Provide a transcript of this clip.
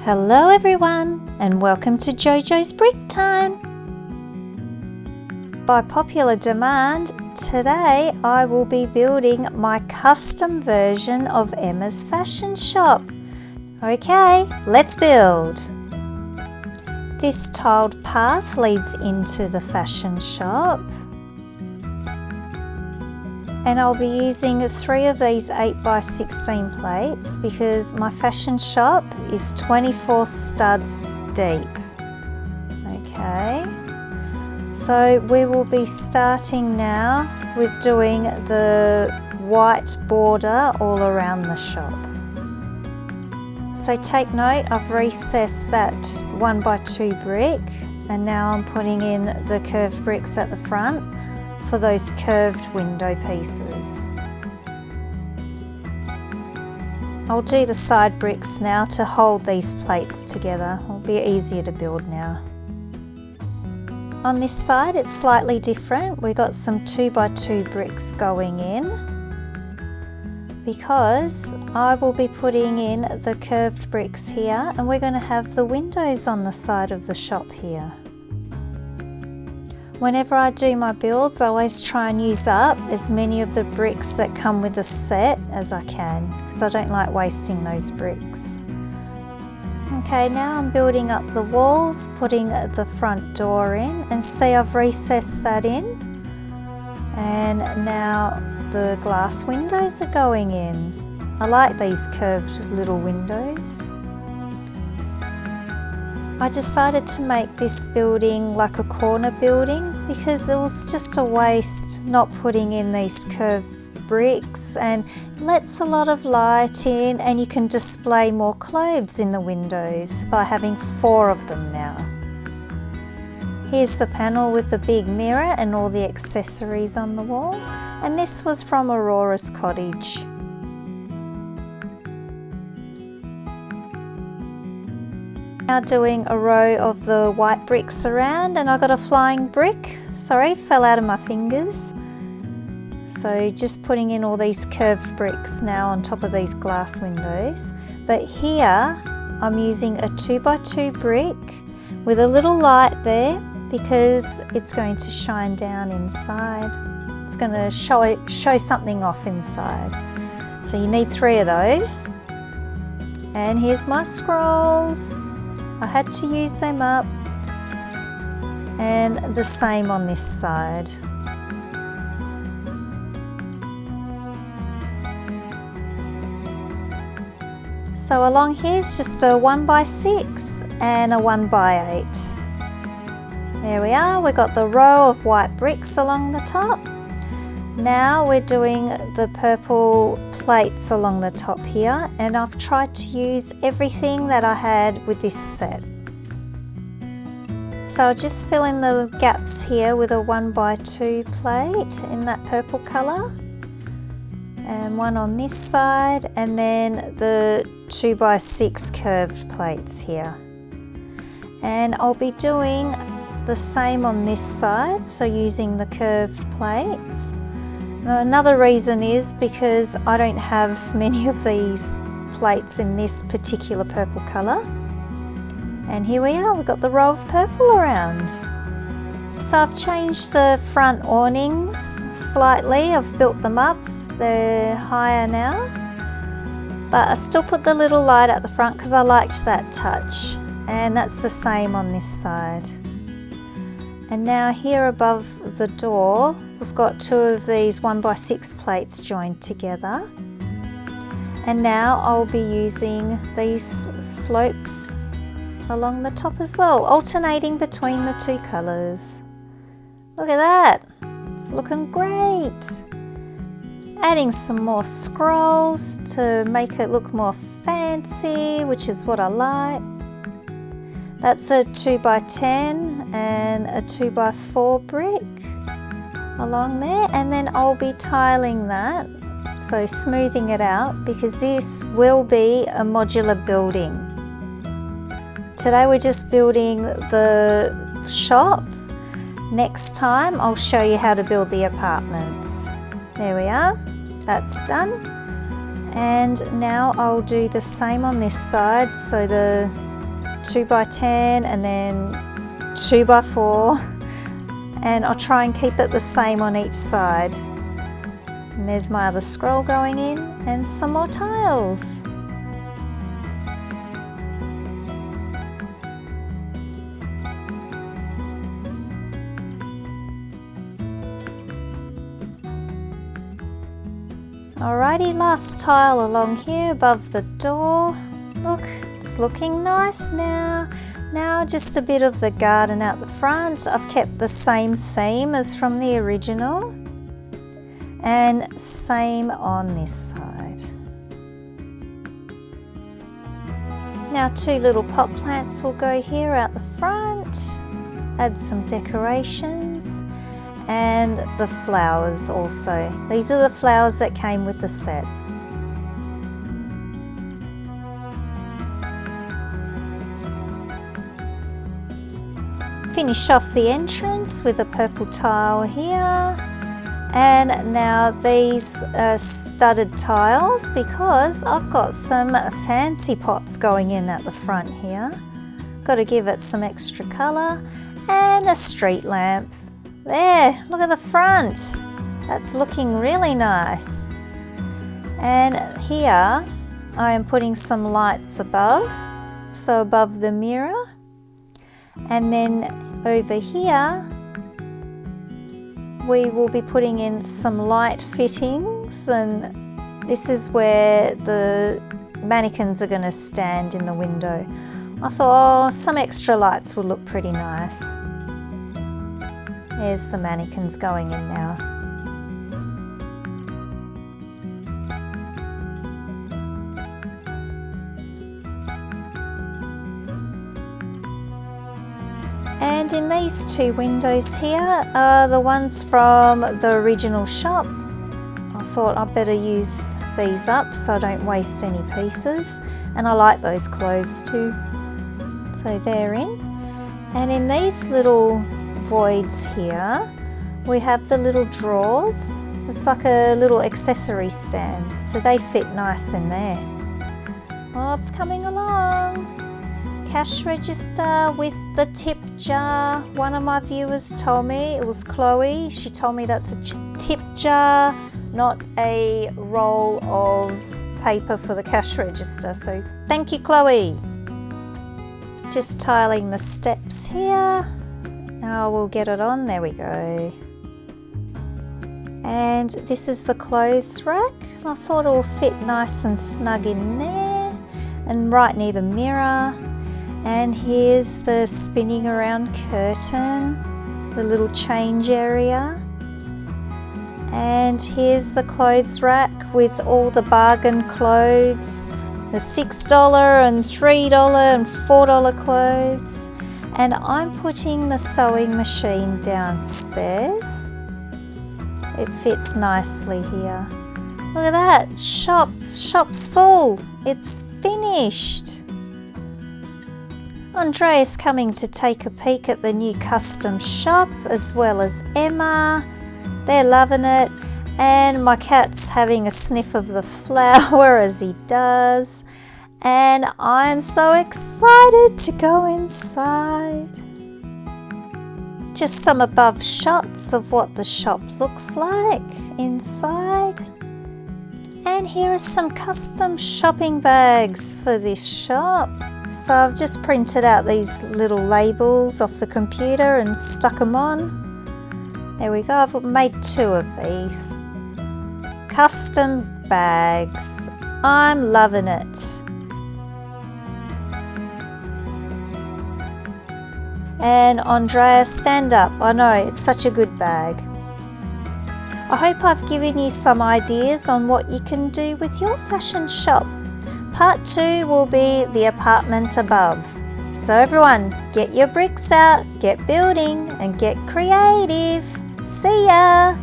Hello everyone and welcome to JoJo's Brick Time. By popular demand, today I will be building my custom version of Emma's fashion shop. Okay, let's build. This tiled path leads into the fashion shop. And I'll be using 3 of these 8x16 plates because my fashion shop is 24 studs deep. Okay, so we will be starting now with doing the white border all around the shop. So take note, I've recessed that 1x2 brick and now I'm putting in the curved bricks at the front for those curved window pieces. I'll do the side bricks now to hold these plates together. It'll be easier to build now. On this side it's slightly different. We've got some 2x2 bricks going in because I will be putting in the curved bricks here and we're going to have the windows on the side of the shop here. Whenever I do my builds, I always try and use up as many of the bricks that come with the set as I can, because I don't like wasting those bricks. Okay, now I'm building up the walls, putting the front door in, and see I've recessed that in. And now the glass windows are going in. I like these curved little windows. I decided to make this building like a corner building because it was just a waste not putting in these curved bricks, and it lets a lot of light in and you can display more clothes in the windows by having 4 of them now. Here's the panel with the big mirror and all the accessories on the wall, and this was from Aurora's cottage. Now doing a row of the white bricks around, and I got a flying brick, sorry, fell out of my fingers. So just putting in all these curved bricks now on top of these glass windows. But here I'm using a 2x2 brick with a little light there because it's going to shine down inside. It's going to show something off inside. So you need 3 of those. And here's my scrolls. I had to use them up, and the same on this side. So along here is just a 1x6 and a 1x8. There we are, we've got the row of white bricks along the top. Now we're doing the purple plates along the top here, and I've tried to use everything that I had with this set. So I'll just fill in the gaps here with a 1x2 plate in that purple colour, and one on this side, and then the 2x6 curved plates here. And I'll be doing the same on this side, so using the curved plates. Now, another reason is because I don't have many of these plates in this particular purple colour. And here we are, we've got the row of purple around. So I've changed the front awnings slightly, I've built them up, they're higher now. But I still put the little light at the front because I liked that touch. And that's the same on this side. And now here above the door, we've got 2 of these 1x6 plates joined together. And now I'll be using these slopes along the top as well, alternating between the 2 colours. Look at that, it's looking great. Adding some more scrolls to make it look more fancy, which is what I like. That's a 2x10 and a 2x4 brick along there, and then I'll be tiling that, so smoothing it out, because this will be a modular building. Today we're just building the shop. Next time I'll show you how to build the apartments. There we are, that's done. And now I'll do the same on this side, so the 2x10 and then 2x4, and I'll try and keep it the same on each side. And there's my other scroll going in and some more tiles. Alrighty, last tile along here above the door. Look, it's looking nice now. Now just a bit of the garden out the front. I've kept the same theme as from the original. And same on this side. Now 2 little pot plants will go here out the front. Add some decorations. And the flowers also. These are the flowers that came with the set. Finish off the entrance with a purple tile here. And now these studded tiles, because I've got some fancy pots going in at the front here. Got to give it some extra colour. And a street lamp. There, look at the front. That's looking really nice. And here I am putting some lights above, so above the mirror. And then over here we will be putting in some light fittings, and this is where the mannequins are going to stand in the window. I thought, oh, some extra lights would look pretty nice. There's the mannequins going in now. And in these 2 windows here are the ones from the original shop. I thought I'd better use these up so I don't waste any pieces. And I like those clothes too. So they're in. And in these little voids here we have the little drawers. It's like a little accessory stand, so they fit nice in there. Oh, it's coming along. Cash register with the tip jar. One of my viewers told me, it was Chloe, she told me that's a tip jar, not a roll of paper for the cash register, so thank you, Chloe. Just tiling the steps here. Now we'll get it on, there we go. And this is the clothes rack. I thought it will fit nice and snug in there and right near the mirror. And here's the spinning around curtain, the little change area. And here's the clothes rack with all the bargain clothes, the $6 and $3 and $4 clothes. And I'm putting the sewing machine downstairs. It fits nicely here. Look at that, shop's full. It's finished. Andrea's coming to take a peek at the new custom shop, as well as Emma. They're loving it. And my cat's having a sniff of the flower as he does. And I'm so excited to go inside. Just some above shots of what the shop looks like inside. And here are some custom shopping bags for this shop. So I've just printed out these little labels off the computer and stuck them on. There we go, I've made 2 of these. Custom bags. I'm loving it. And Andrea, stand up. I know, it's such a good bag. I hope I've given you some ideas on what you can do with your fashion shop. Part 2 will be the apartment above. So everyone, get your bricks out, get building and get creative. See ya!